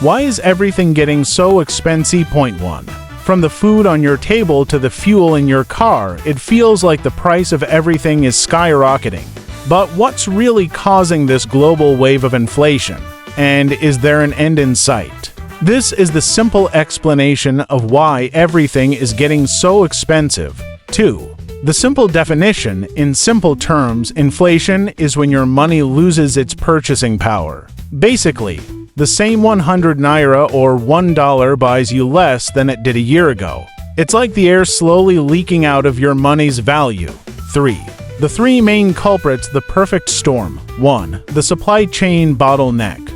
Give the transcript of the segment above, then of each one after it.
Why is everything getting so expensive? Point 1. From the food on your table to the fuel in your car, it feels like the price of everything is skyrocketing. But what's really causing this global wave of inflation? And is there an end in sight? This is the simple explanation of why everything is getting so expensive. 2. The simple definition: in simple terms, inflation is when your money loses its purchasing power. Basically, the same 100 naira or $1 buys you less than it did a year ago. It's like the air slowly leaking out of your money's value. 3. The three main culprits: the perfect storm. 1. The supply chain bottleneck.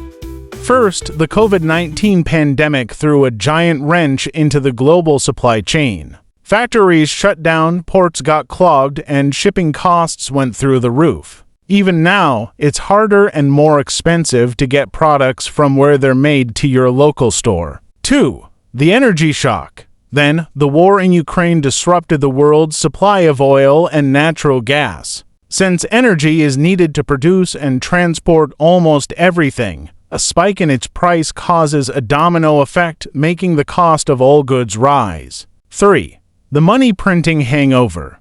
First, the COVID-19 pandemic threw a giant wrench into the global supply chain. Factories shut down, ports got clogged, and shipping costs went through the roof. Even now, it's harder and more expensive to get products from where they're made to your local store. 2. The energy shock. Then, the war in Ukraine disrupted the world's supply of oil and natural gas. Since energy is needed to produce and transport almost everything, a spike in its price causes a domino effect, making the cost of all goods rise. 3. The money printing hangover.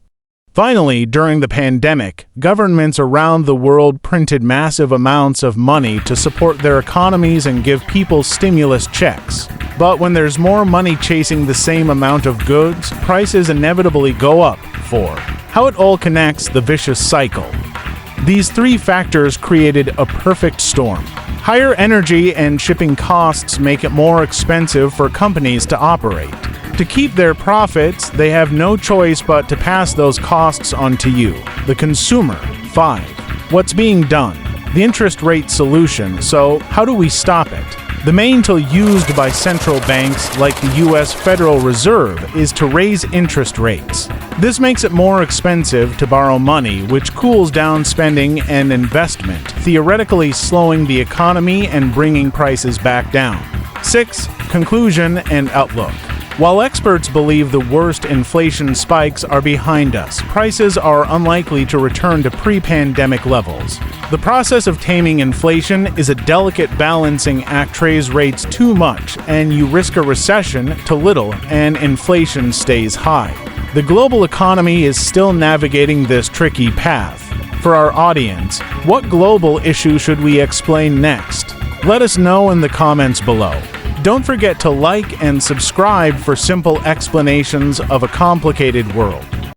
Finally, during the pandemic, governments around the world printed massive amounts of money to support their economies and give people stimulus checks. But when there's more money chasing the same amount of goods, prices inevitably go up. 4. How it all connects: the vicious cycle. These three factors created a perfect storm. Higher energy and shipping costs make it more expensive for companies to operate. To keep their profits, they have no choice but to pass those costs on to you, the consumer. 5. What's being done? The interest rate solution. So, how do we stop it? The main tool used by central banks like the US Federal Reserve is to raise interest rates. This makes it more expensive to borrow money, which cools down spending and investment, theoretically slowing the economy and bringing prices back down. 6. Conclusion and outlook. While experts believe the worst inflation spikes are behind us, prices are unlikely to return to pre-pandemic levels. The process of taming inflation is a delicate balancing act. Raise rates too much, and you risk a recession; too little, and inflation stays high. The global economy is still navigating this tricky path. For our audience, what global issue should we explain next? Let us know in the comments below. Don't forget to like and subscribe for simple explanations of a complicated world.